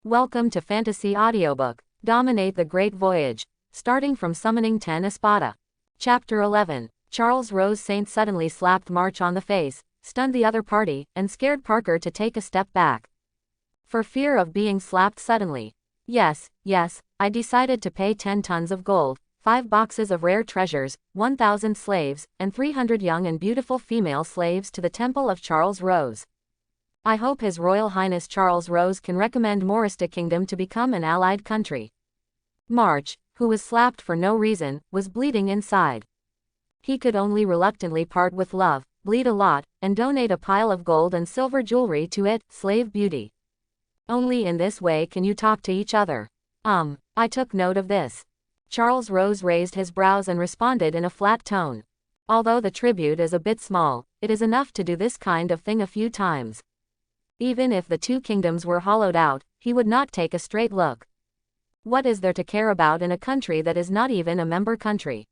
Welcome to Fantasy Audiobook. Dominate the Great Voyage. Starting from Summoning 10 Espada. Chapter 11. Charles Rose Saint suddenly slapped March on the face, stunned the other party, and scared Parker to take a step back. For fear of being slapped suddenly. Yes, I decided to pay 10 tons of gold, 5 boxes of rare treasures, 1,000 slaves, and 300 young and beautiful female slaves to the Temple of Charles Rose. I hope His Royal Highness Charles Rose can recommend Morista Kingdom to become an allied country. March, who was slapped for no reason, was bleeding inside. He could only reluctantly part with love, bleed a lot, and donate a pile of gold and silver jewelry to it, slave beauty. Only in this way can you talk to each other. I took note of this. Charles Rose raised his brows and responded in a flat tone. Although the tribute is a bit small, it is enough to do this kind of thing a few times. Even if the two kingdoms were hollowed out, he would not take a straight look. What is there to care about in a country that is not even a member country?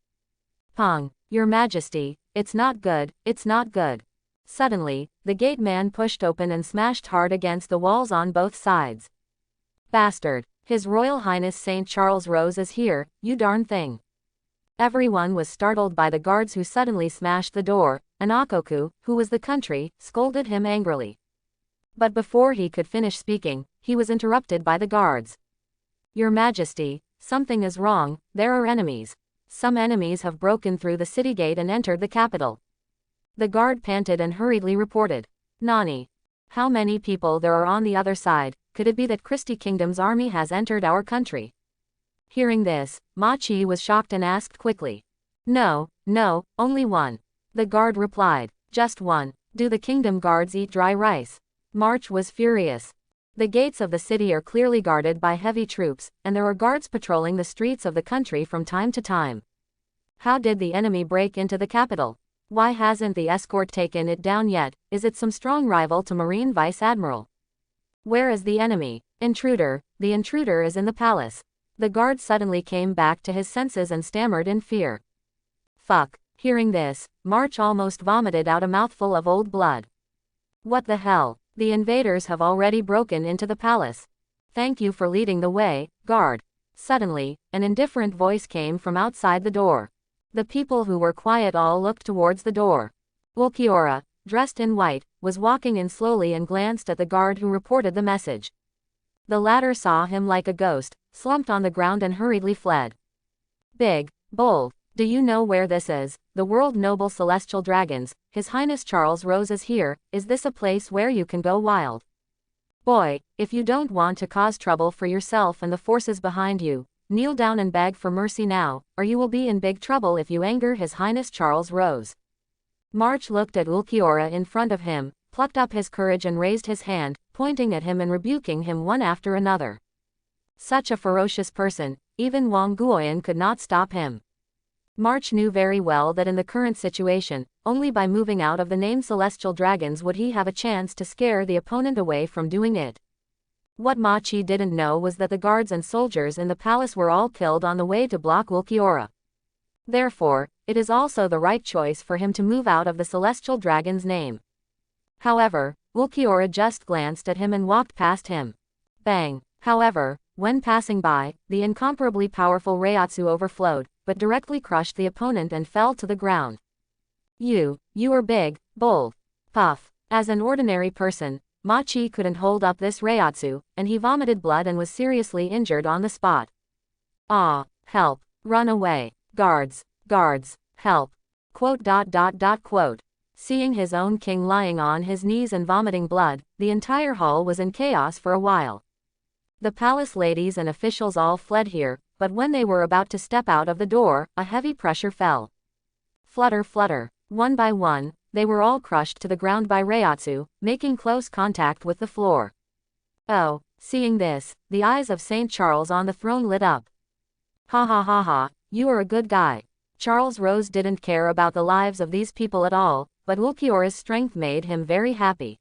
Pong, Your Majesty, it's not good, it's not good. Suddenly, the gate man pushed open and smashed hard against the walls on both sides. Bastard, His Royal Highness Saint Charles Rose is here, you darn thing. Everyone was startled by the guards who suddenly smashed the door, and Akoku, who was the country, scolded him angrily. But before he could finish speaking, he was interrupted by the guards. Your Majesty, something is wrong, there are enemies. Some enemies have broken through the city gate and entered the capital. The guard panted and hurriedly reported. Nani? How many people there are on the other side? Could it be that Christie Kingdom's army has entered our country? Hearing this, Ma-Chi was shocked and asked quickly. No, only one. The guard replied. Just one. Do the kingdom guards eat dry rice? March was furious. The gates of the city are clearly guarded by heavy troops, and there are guards patrolling the streets of the country from time to time. How did the enemy break into the capital? Why hasn't the escort taken it down yet? Is it some strong rival to Marine Vice Admiral? Where is the enemy? Intruder, the intruder is in the palace. The guard suddenly came back to his senses and stammered in fear. Fuck. Hearing this, March almost vomited out a mouthful of old blood. What the hell? The invaders have already broken into the palace. Thank you for leading the way, guard. Suddenly, an indifferent voice came from outside the door. The people who were quiet all looked towards the door. Ulquiorra, dressed in white, was walking in slowly and glanced at the guard who reported the message. The latter saw him like a ghost, slumped on the ground and hurriedly fled. Big, bold, do you know where this is? The World Noble Celestial Dragons, His Highness Charles Rose is here. Is this a place where you can go wild? Boy, if you don't want to cause trouble for yourself and the forces behind you, kneel down and beg for mercy now, or you will be in big trouble if you anger His Highness Charles Rose. March looked at Ulquiorra in front of him, plucked up his courage and raised his hand, pointing at him and rebuking him one after another. Such a ferocious person, even Wang Guoyan could not stop him. March knew very well that in the current situation, only by moving out of the name Celestial Dragons would he have a chance to scare the opponent away from doing it. What Ma-Chi didn't know was that the guards and soldiers in the palace were all killed on the way to block Ulquiorra. Therefore, it is also the right choice for him to move out of the Celestial Dragon's name. However, Ulquiorra just glanced at him and walked past him. Bang! However, when passing by, the incomparably powerful Reiatsu overflowed, but directly crushed the opponent and fell to the ground. You are big, bold. Puff. As an ordinary person, Ma-Chi couldn't hold up this Reiatsu, and he vomited blood and was seriously injured on the spot. Ah, help. Run away. Guards, help. Quote. Seeing his own king lying on his knees and vomiting blood, the entire hall was in chaos for a while. The palace ladies and officials all fled here, but when they were about to step out of the door, a heavy pressure fell. Flutter. One by one, they were all crushed to the ground by Reiatsu, making close contact with the floor. Oh, seeing this, the eyes of Saint Charles on the throne lit up. Ha, you are a good guy. Charles Rose didn't care about the lives of these people at all, but Ulquiorra's strength made him very happy.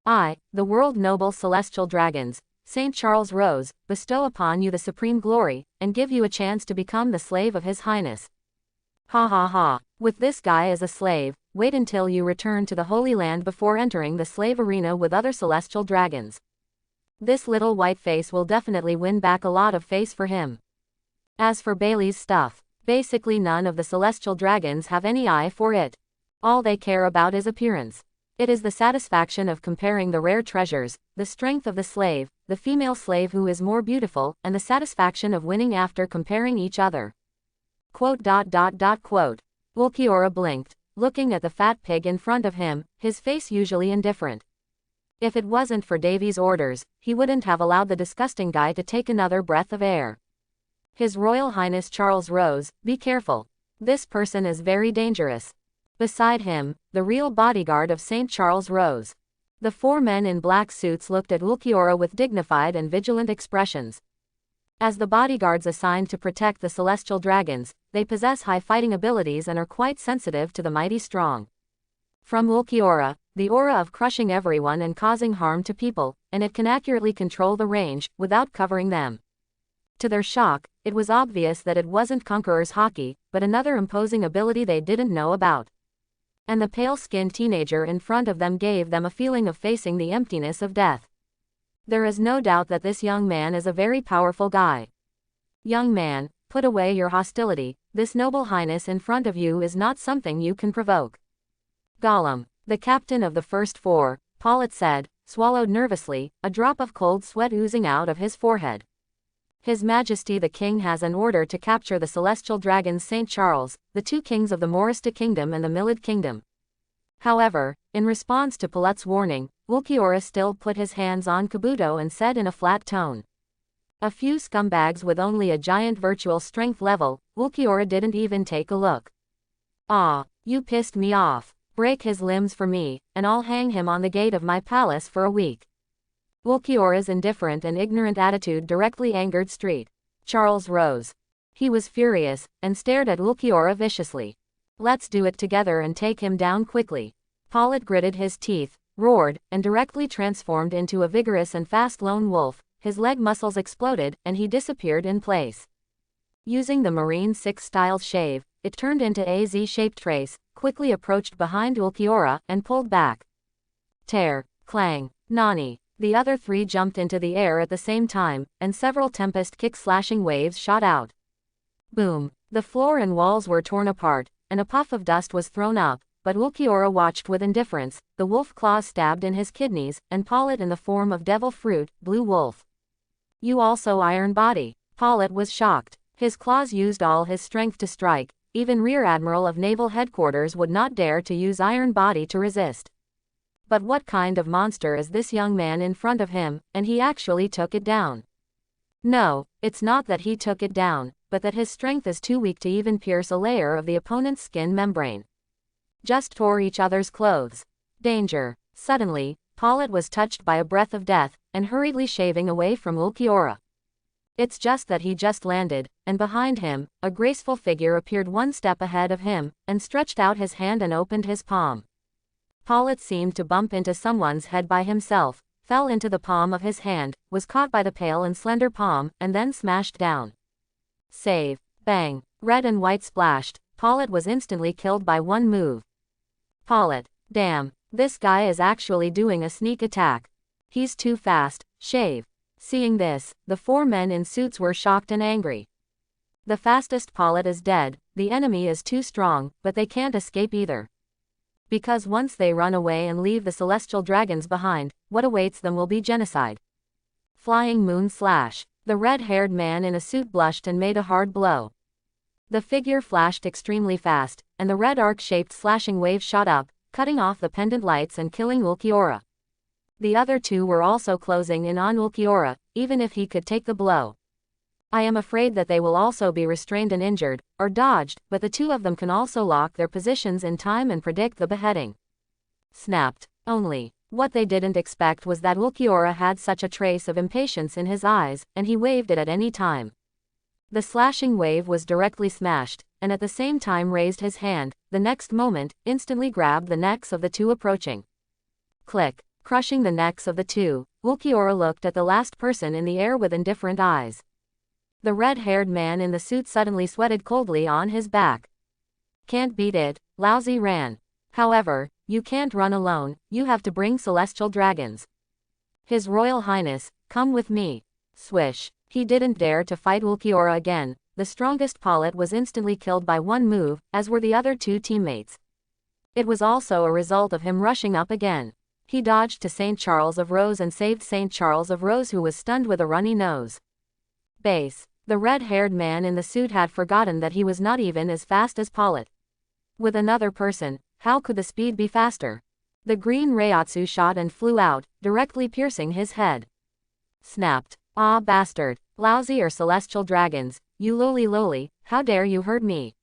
I, the World Noble Celestial Dragons, Saint Charles Rose, bestow upon you the supreme glory, and give you a chance to become the slave of His Highness. Ha. With this guy as a slave, wait until you return to the Holy Land before entering the slave arena with other celestial dragons. This little white face will definitely win back a lot of face for him. As for Bailey's stuff, basically none of the celestial dragons have any eye for it. All they care about is appearance. It is the satisfaction of comparing the rare treasures, the strength of the slave, the female slave who is more beautiful, and the satisfaction of winning after comparing each other. Ulquiorra blinked, looking at the fat pig in front of him, his face usually indifferent. If it wasn't for Davy's orders, he wouldn't have allowed the disgusting guy to take another breath of air. His Royal Highness Charles Rose, be careful. This person is very dangerous. Beside him, the real bodyguard of St. Charles Rose. The 4 men in black suits looked at Ulquiorra with dignified and vigilant expressions. As the bodyguards assigned to protect the celestial dragons, they possess high fighting abilities and are quite sensitive to the mighty strong. From Ulquiorra, the aura of crushing everyone and causing harm to people, and it can accurately control the range, without covering them. To their shock, it was obvious that it wasn't Conqueror's Haki, but another imposing ability they didn't know about. And the pale-skinned teenager in front of them gave them a feeling of facing the emptiness of death. There is no doubt that this young man is a very powerful guy. Young man, put away your hostility, this noble highness in front of you is not something you can provoke. Gollum, the captain of the first 4, Pollitt said, swallowed nervously, a drop of cold sweat oozing out of his forehead. His Majesty the King has an order to capture the celestial dragons St. Charles, the 2 kings of the Morista Kingdom and the Millid Kingdom. However, in response to Pollitt's warning, Ulquiorra still put his hands on Kabuto and said in a flat tone. A few scumbags with only a giant virtual strength level, Ulquiorra didn't even take a look. Ah, you pissed me off. Break his limbs for me, and I'll hang him on the gate of my palace for a week. Ulquiorra's indifferent and ignorant attitude directly angered St. Charles Rose. He was furious, and stared at Ulquiorra viciously. Let's do it together and take him down quickly. Pollitt gritted his teeth, roared, and directly transformed into a vigorous and fast lone wolf. His leg muscles exploded, and he disappeared in place. Using the Marine 6 style shave, it turned into a Z-shaped trace, quickly approached behind Ulquiorra, and pulled back. Tear, clang, nani. The other 3 jumped into the air at the same time, and several tempest kick-slashing waves shot out. Boom. The floor and walls were torn apart, and a puff of dust was thrown up, but Ulquiorra watched with indifference, the wolf claws stabbed in his kidneys, and Pollitt in the form of devil fruit, blue wolf. You also iron body. Pollitt was shocked. His claws used all his strength to strike, even Rear Admiral of Naval Headquarters would not dare to use iron body to resist. But what kind of monster is this young man in front of him, and he actually took it down? No, it's not that he took it down, but that his strength is too weak to even pierce a layer of the opponent's skin membrane. Just tore each other's clothes. Danger. Suddenly, Pollitt was touched by a breath of death, and hurriedly shaving away from Ulquiorra. It's just that he just landed, and behind him, a graceful figure appeared 1 step ahead of him, and stretched out his hand and opened his palm. Pollitt seemed to bump into someone's head by himself, fell into the palm of his hand, was caught by the pale and slender palm, and then smashed down. Save. Bang. Red and white splashed. Pollitt was instantly killed by 1 move. Pollitt. Damn. This guy is actually doing a sneak attack. He's too fast. Shave. Seeing this, the 4 men in suits were shocked and angry. The fastest Pollitt is dead, the enemy is too strong, but they can't escape either. Because once they run away and leave the celestial dragons behind, what awaits them will be genocide. Flying moon slash. The red-haired man in a suit blushed and made a hard blow. The figure flashed extremely fast, and the red arc-shaped slashing wave shot up, cutting off the pendant lights and killing Ulquiorra. The other 2 were also closing in on Ulquiorra, even if he could take the blow. I am afraid that they will also be restrained and injured, or dodged, but the 2 of them can also lock their positions in time and predict the beheading. Snapped. Only, what they didn't expect was that Ulquiorra had such a trace of impatience in his eyes, and he waved it at any time. The slashing wave was directly smashed, and at the same time raised his hand, the next moment, instantly grabbed the necks of the 2 approaching. Click. Crushing the necks of the 2, Ulquiorra looked at the last person in the air with indifferent eyes. The red-haired man in the suit suddenly sweated coldly on his back. Can't beat it, lousy ran. However, you can't run alone, you have to bring celestial dragons. His Royal Highness, Come with me. Swish. He didn't dare to fight Ulquiorra again. The strongest pilot was instantly killed by one move, as were the other two teammates. It was also a result of him rushing up again. He dodged to St. Charles of Rose and saved St. Charles of Rose, who was stunned with a runny nose. Base. The red-haired man in the suit had forgotten that he was not even as fast as Pollitt. With another person, how could the speed be faster? The green Reiatsu shot and flew out, directly piercing his head. Snapped. Ah, bastard. Lousy or celestial dragons, you lowly, how dare you hurt me?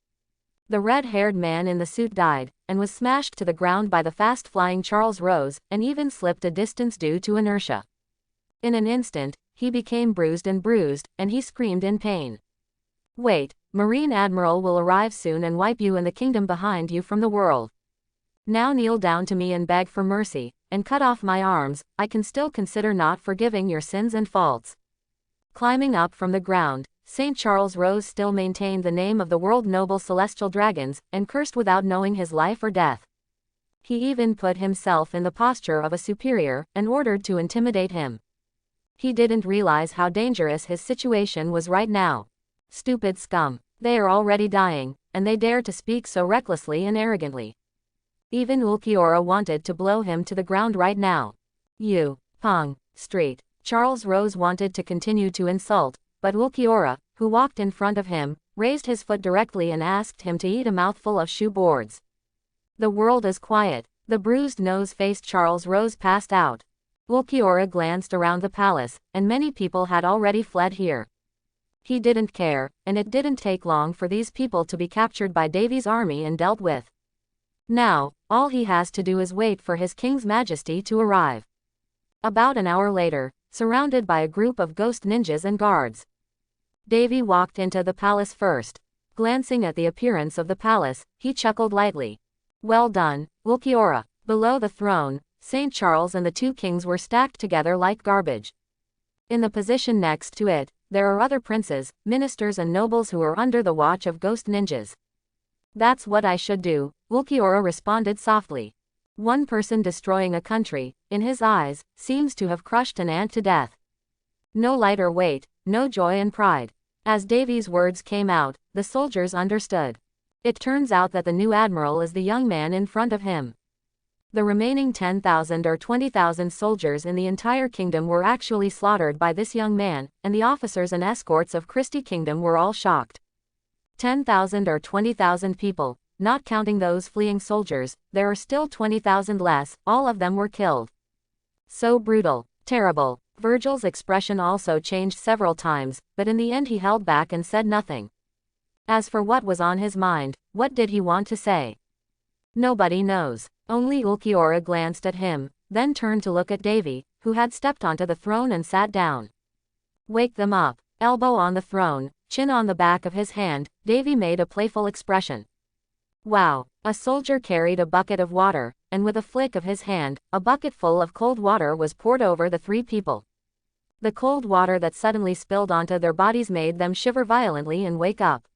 The red-haired man in the suit died, and was smashed to the ground by the fast-flying Charles Rose, and even slipped a distance due to inertia. In an instant, he became bruised, and he screamed in pain. Wait, Marine Admiral will arrive soon and wipe you and the kingdom behind you from the world. Now kneel down to me and beg for mercy, and cut off my arms. I can still consider not forgiving your sins and faults. Climbing up from the ground, St. Charles Rose still maintained the name of the world noble celestial dragons, and cursed without knowing his life or death. He even put himself in the posture of a superior, and ordered to intimidate him. He didn't realize how dangerous his situation was right now. Stupid scum. They are already dying, and they dare to speak so recklessly and arrogantly. Even Ulquiorra wanted to blow him to the ground right now. You. Pong. Street. Charles Rose wanted to continue to insult, but Ulquiorra, who walked in front of him, raised his foot directly and asked him to eat a mouthful of shoe boards. The world is quiet. The bruised nose-faced Charles Rose passed out. Ulquiorra glanced around the palace, and many people had already fled here. He didn't care, and it didn't take long for these people to be captured by Davy's army and dealt with. Now, all he has to do is wait for his King's Majesty to arrive. About an hour later, surrounded by a group of ghost ninjas and guards, Davy walked into the palace first. Glancing at the appearance of the palace, he chuckled lightly. Well done, Ulquiorra. Below the throne, St. Charles and the two kings were stacked together like garbage. In the position next to it, there are other princes, ministers and nobles who are under the watch of ghost ninjas. That's what I should do, Ulquiorra responded softly. One person destroying a country, in his eyes, seems to have crushed an ant to death. No lighter weight, no joy and pride. As Davy's words came out, the soldiers understood. It turns out that the new admiral is the young man in front of him. The remaining 10,000 or 20,000 soldiers in the entire kingdom were actually slaughtered by this young man, and the officers and escorts of Christie Kingdom were all shocked. 10,000 or 20,000 people, not counting those fleeing soldiers, there are still 20,000 less, all of them were killed. So brutal, terrible. Virgil's expression also changed several times, but in the end he held back and said nothing. As for what was on his mind, what did he want to say? Nobody knows. Only Ulquiorra glanced at him, then turned to look at Davy, who had stepped onto the throne and sat down. Wake them up. Elbow on the throne, chin on the back of his hand, Davy made a playful expression. Wow. A soldier carried a bucket of water, and with a flick of his hand, a bucket full of cold water was poured over the three people. The cold water that suddenly spilled onto their bodies made them shiver violently and wake up.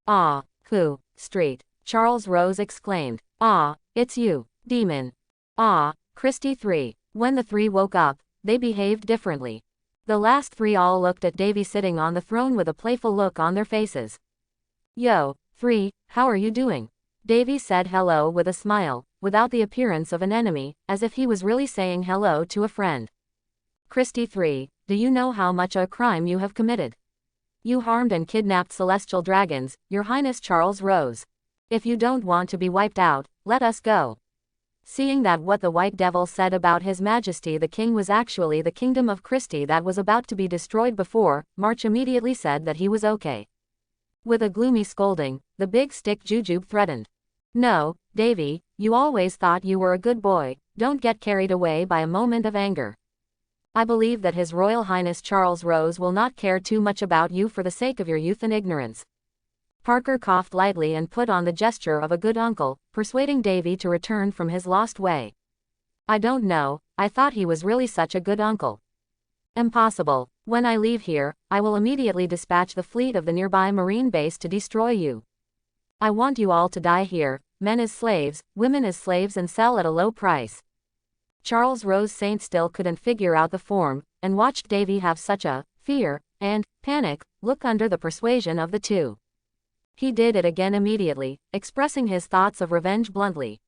Ah, who? Street. Charles Rose exclaimed. Ah, it's you, demon. Ah, Christie 3. When the three woke up, they behaved differently. The last three all looked at Davy sitting on the throne with a playful look on their faces. Yo, 3, how are you doing? Davy said hello with a smile, without the appearance of an enemy, as if he was really saying hello to a friend. Christie 3, do you know how much a crime you have committed? You harmed and kidnapped celestial dragons, Your Highness Charles Rose. If you don't want to be wiped out, let us go. Seeing that what the White Devil said about His Majesty the King was actually the kingdom of Christie that was about to be destroyed before, March immediately said that he was okay. With a gloomy scolding, the big stick Jujube threatened. No, Davy, you always thought you were a good boy, don't get carried away by a moment of anger. I believe that His Royal Highness Charles Rose will not care too much about you for the sake of your youth and ignorance. Parker coughed lightly and put on the gesture of a good uncle, persuading Davy to return from his lost way. I don't know, I thought he was really such a good uncle. Impossible. When I leave here, I will immediately dispatch the fleet of the nearby marine base to destroy you. I want you all to die here, men as slaves, women as slaves and sell at a low price. Charles Rose Saint still couldn't figure out the form, and watched Davy have such a fear and panic look under the persuasion of the two. He did it again immediately, expressing his thoughts of revenge bluntly.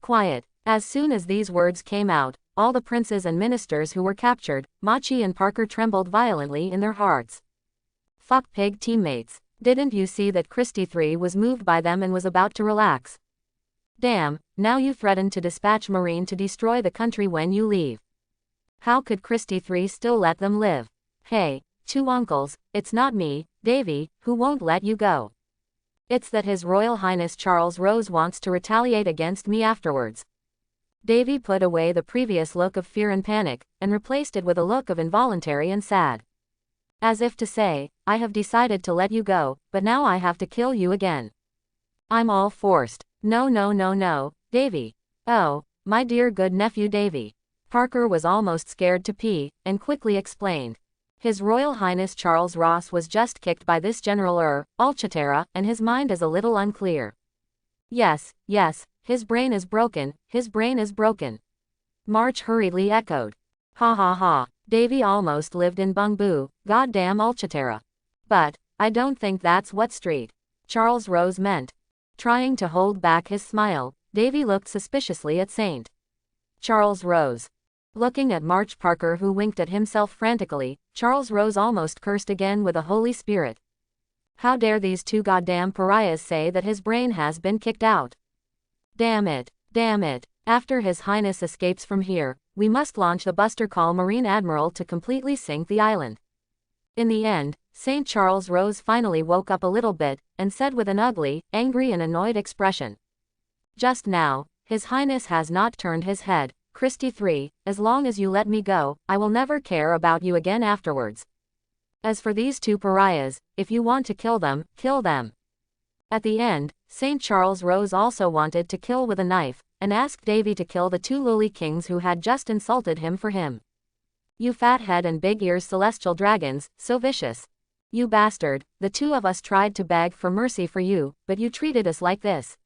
Quiet. As soon as these words came out, all the princes and ministers who were captured, Machi and Parker trembled violently in their hearts. Fuck pig teammates. Didn't you see that Christie 3 was moved by them and was about to relax? Damn, now you threaten to dispatch Marine to destroy the country when you leave. How could Christie 3 still let them live? Hey, two uncles, it's not me, Davy, who won't let you go. It's that His Royal Highness Charles Rose wants to retaliate against me afterwards. Davy put away the previous look of fear and panic, and replaced it with a look of involuntary and sad. As if to say, I have decided to let you go, but now I have to kill you again. I'm all forced. No no no no, Davy. Oh, my dear good nephew Davy. Parker was almost scared to pee, and quickly explained. His Royal Highness Charles Ross was just kicked by this General Alchatera, and his mind is a little unclear. Yes, yes, his brain is broken, his brain is broken. March hurriedly echoed. Ha ha ha, Davy almost lived in Bungboo, goddamn Alchatera. But, I don't think that's what Street Charles Rose meant. Trying to hold back his smile, Davy looked suspiciously at Saint Charles Rose. Looking at March Parker, who winked at himself frantically, Charles Rose almost cursed again with a holy spirit. How dare these two goddamn pariahs say that his brain has been kicked out? Damn it, damn it. After His Highness escapes from here, we must launch the Buster Call Marine Admiral to completely sink the island. In the end, St. Charles Rose finally woke up a little bit, and said with an ugly, angry and annoyed expression. Just now, His Highness has not turned his head. Christie 3, as long as you let me go, I will never care about you again afterwards. As for these two pariahs, if you want to kill them, kill them. At the end, St. Charles Rose also wanted to kill with a knife, and asked Davy to kill the two lowly kings who had just insulted him for him. You fat head and big ears celestial dragons, so vicious. You bastard, the two of us tried to beg for mercy for you, but you treated us like this.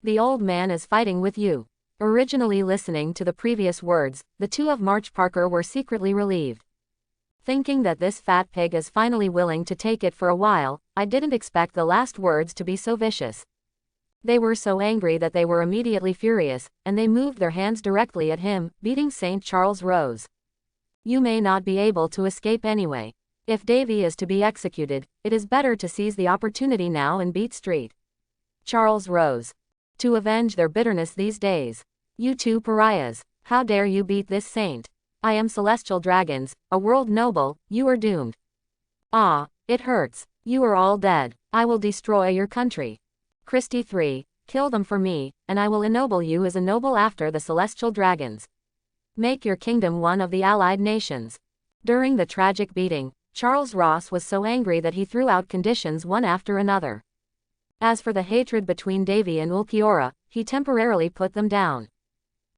The old man is fighting with you. Originally listening to the previous words, the two of March Parker were secretly relieved. Thinking that this fat pig is finally willing to take it for a while, I didn't expect the last words to be so vicious. They were so angry that they were immediately furious, and they moved their hands directly at him, beating St. Charles Rose. You may not be able to escape anyway. If Davy is to be executed, it is better to seize the opportunity now and beat Street Charles Rose. To avenge their bitterness these days. You two pariahs, how dare you beat this saint? I am celestial dragons, a world noble, you are doomed. Ah, it hurts. You are all dead. I will destroy your country. Christie 3, kill them for me, and I will ennoble you as a noble after the celestial dragons. Make your kingdom one of the allied nations. During the tragic beating, Charles Ross was so angry that he threw out conditions one after another. As for the hatred between Davy and Ulquiorra, he temporarily put them down.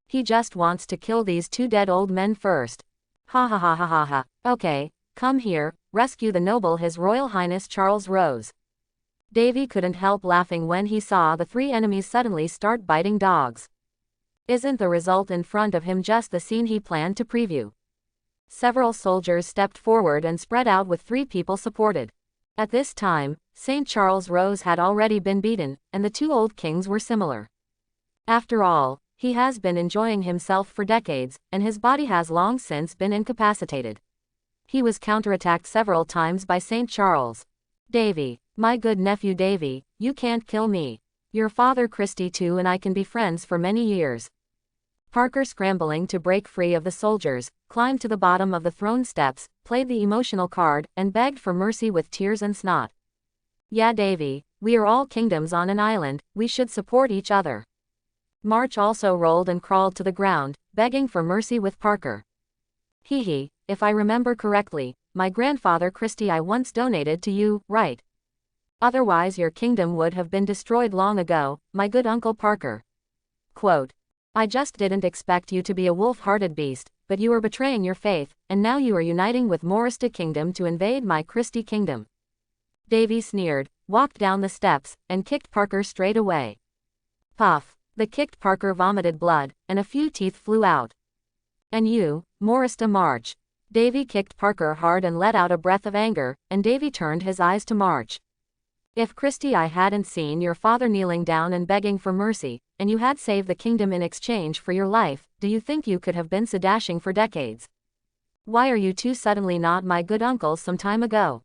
He just wants to kill these two dead old men first. Ha ha ha ha ha ha. Okay, come here, rescue the noble His Royal Highness Charles Rose. Davy couldn't help laughing when he saw the three enemies suddenly start biting dogs. Isn't the result in front of him just the scene he planned to preview? Several soldiers stepped forward and spread out with three people supported. At this time, St. Charles Rose had already been beaten, and the two old kings were similar. After all, he has been enjoying himself for decades, and his body has long since been incapacitated. He was counterattacked several times by St. Charles. Davy, my good nephew Davy, you can't kill me. Your father Christie too and I can be friends for many years. Parker, scrambling to break free of the soldiers, climbed to the bottom of the throne steps, played the emotional card, and begged for mercy with tears and snot. Yeah Davy, we are all kingdoms on an island, we should support each other. March also rolled and crawled to the ground, begging for mercy with Parker. Hee, if I remember correctly, my grandfather Christie I once donated to you, right? Otherwise your kingdom would have been destroyed long ago, my good Uncle Parker. Quote, I just didn't expect you to be a wolf-hearted beast, but you are betraying your faith, and now you are uniting with Morista Kingdom to invade my Christie Kingdom. Davy sneered, walked down the steps, and kicked Parker straight away. Puff. The kicked Parker vomited blood, and a few teeth flew out. And you, Morista March. Davy kicked Parker hard and let out a breath of anger, and Davy turned his eyes to March. If Christy, I hadn't seen your father kneeling down and begging for mercy, and you had saved the kingdom in exchange for your life, do you think you could have been so dashing for decades? Why are you two suddenly not my good uncles some time ago?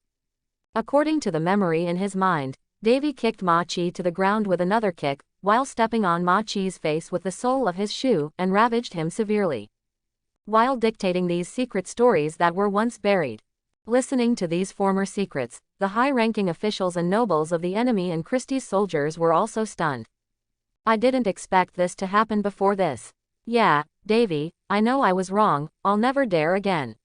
According to the memory in his mind, Davy kicked Ma Chi to the ground with another kick, while stepping on Ma Chi's face with the sole of his shoe, and ravaged him severely. While dictating these secret stories that were once buried. Listening to these former secrets, the high-ranking officials and nobles of the enemy and Christie's soldiers were also stunned. I didn't expect this to happen before this. Yeah, Davy, I know I was wrong, I'll never dare again.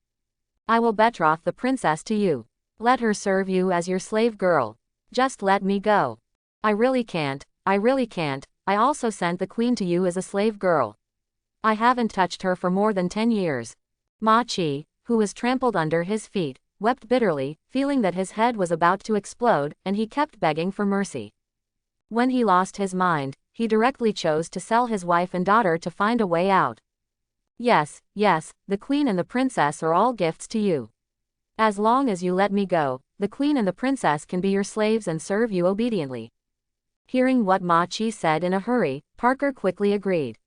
I will betroth the princess to you. Let her serve you as your slave girl. Just let me go. I really can't, I really can't. I also sent the queen to you as a slave girl. I haven't touched her for more than 10 years. Ma Chi, who was trampled under his feet, wept bitterly, feeling that his head was about to explode, and he kept begging for mercy. When he lost his mind, he directly chose to sell his wife and daughter to find a way out. Yes, yes, the queen and the princess are all gifts to you. As long as you let me go, the queen and the princess can be your slaves and serve you obediently. Hearing what Ma Chi said in a hurry, Parker quickly agreed.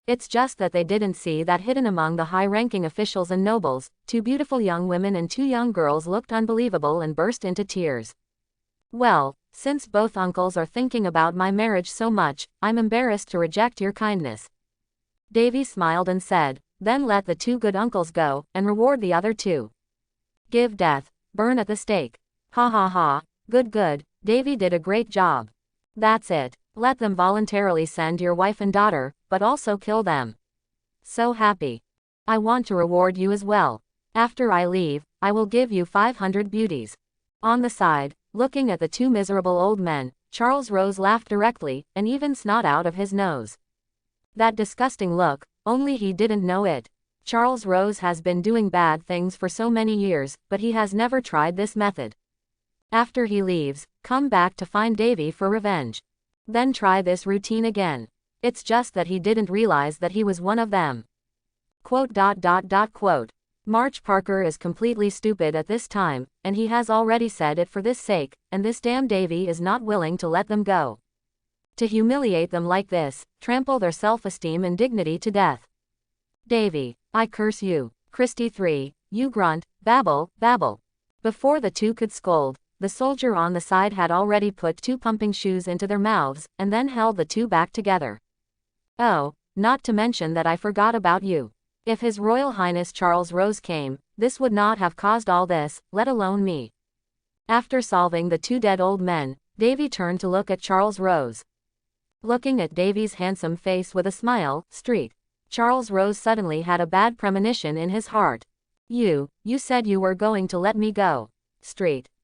It's just that they didn't see that hidden among the high-ranking officials and nobles, 2 beautiful young women and 2 young girls looked unbelievable and burst into tears. Well, since both uncles are thinking about my marriage so much, I'm embarrassed to reject your kindness. Davy smiled and said, then let the 2 good uncles go, and reward the other 2. Give death, burn at the stake. Ha ha ha, good good, Davy did a great job. That's it, let them voluntarily send your wife and daughter, but also kill them. So happy. I want to reward you as well. After I leave, I will give you 500 beauties. On the side, looking at the 2 miserable old men, Charles Rose laughed directly, and even snot out of his nose. That disgusting look, only he didn't know it. Charles Rose has been doing bad things for so many years, but he has never tried this method. After he leaves, come back to find Davy for revenge. Then try this routine again. It's just that he didn't realize that he was one of them. Quote. March Parker is completely stupid at this time, and he has already said it for this sake, and this damn Davy is not willing to let them go. To humiliate them like this, trample their self-esteem and dignity to death. Davy, I curse you. Christy 3, you grunt, babble, babble. Before the 2 could scold, the soldier on the side had already put 2 pumping shoes into their mouths, and then held the 2 back together. Oh, not to mention that I forgot about you. If His Royal Highness Charles Rose came, this would not have caused all this, let alone me. After solving the 2 dead old men, Davy turned to look at Charles Rose. Looking at Davy's handsome face with a smile, Charles Rose suddenly had a bad premonition in his heart. You said you were going to let me go.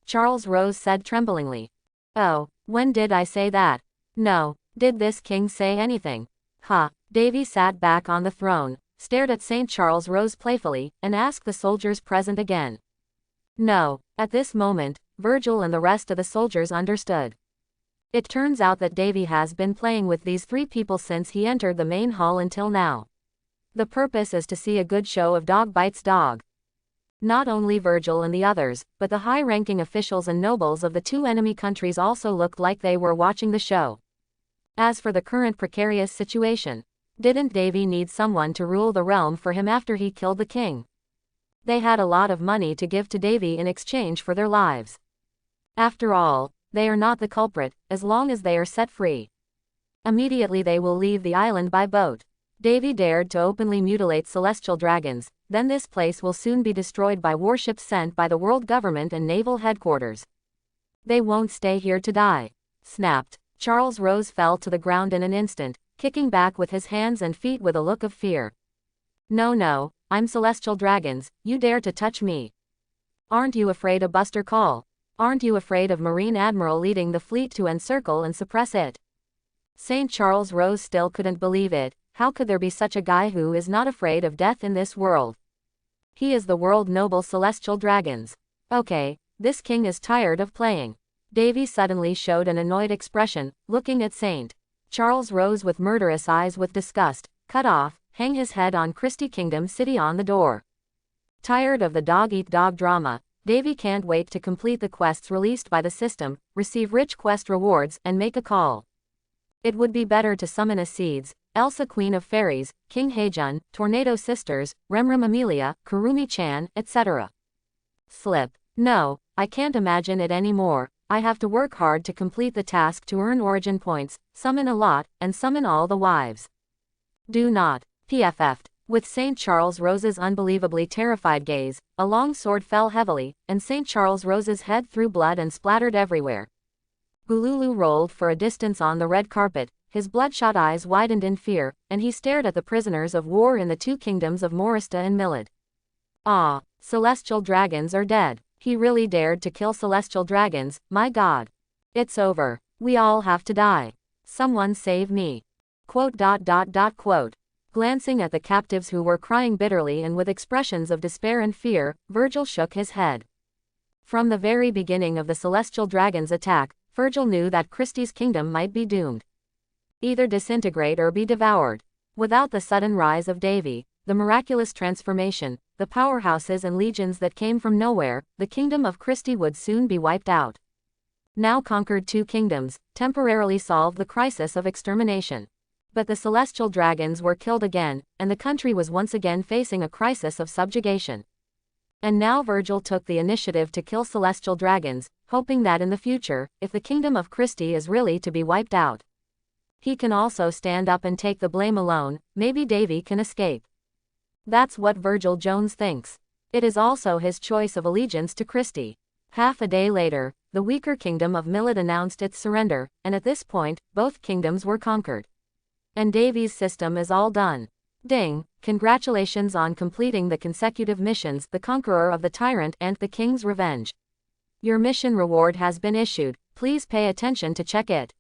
Charles Rose said tremblingly. Oh, when did I say that? No, did this king say anything? Davy sat back on the throne, stared at St. Charles Rose playfully, and asked the soldiers present again. No, at this moment, Virgil and the rest of the soldiers understood. It turns out that Davy has been playing with these 3 people since he entered the main hall until now. The purpose is to see a good show of dog bites dog. Not only Virgil and the others, but the high-ranking officials and nobles of the 2 enemy countries also looked like they were watching the show. As for the current precarious situation, didn't Davy need someone to rule the realm for him after he killed the king? They had a lot of money to give to Davy in exchange for their lives. After all, they are not the culprit, as long as they are set free. Immediately they will leave the island by boat. Davy dared to openly mutilate celestial dragons, then this place will soon be destroyed by warships sent by the world government and naval headquarters. They won't stay here to die. Snapped. Charles Rose fell to the ground in an instant, kicking back with his hands and feet with a look of fear. No, I'm celestial dragons, you dare to touch me. Aren't you afraid of Buster Call? Aren't you afraid of Marine Admiral leading the fleet to encircle and suppress it? St. Charles Rose still couldn't believe it. How could there be such a guy who is not afraid of death in this world? He is the world noble celestial dragons. Okay, this king is tired of playing. Davy suddenly showed an annoyed expression, looking at St. Charles Rose with murderous eyes with disgust. Cut off, hang his head on Christie Kingdom City on the door. Tired of the dog-eat-dog drama, Davy can't wait to complete the quests released by the system, receive rich quest rewards, and make a call. It would be better to summon a Seeds, Elsa Queen of Fairies, King Heijun, Tornado Sisters, Remrem Amelia, Kurumi-chan, etc. Slip. No, I can't imagine it anymore. I have to work hard to complete the task to earn origin points, summon a lot, and summon all the wives. Do not. PFF'd. With St. Charles Rose's unbelievably terrified gaze, a long sword fell heavily, and St. Charles Rose's head threw blood and splattered everywhere. Bululu rolled for a distance on the red carpet, his bloodshot eyes widened in fear, and he stared at the prisoners of war in the two kingdoms of Morista and Milad. Ah, celestial dragons are dead. He really dared to kill celestial dragons, my god. It's over. We all have to die. Someone save me. Quote. Glancing at the captives who were crying bitterly and with expressions of despair and fear, Virgil shook his head. From the very beginning of the celestial dragon's attack, Virgil knew that Christie's kingdom might be doomed. Either disintegrate or be devoured. Without the sudden rise of Davy, the miraculous transformation, the powerhouses and legions that came from nowhere, the kingdom of Christie would soon be wiped out. Now conquered two kingdoms, temporarily solved the crisis of extermination. But the celestial dragons were killed again, and the country was once again facing a crisis of subjugation. And now Virgil took the initiative to kill celestial dragons, hoping that in the future, if the kingdom of Christie is really to be wiped out, he can also stand up and take the blame alone. Maybe Davy can escape. That's what Virgil Jones thinks. It is also his choice of allegiance to Christie. Half a day later, the weaker kingdom of Milad announced its surrender, and at this point, both kingdoms were conquered. And Davy's system is all done. Ding! Congratulations on completing the consecutive missions, The Conqueror of the Tyrant and The King's Revenge. Your mission reward has been issued. Please pay attention to check it.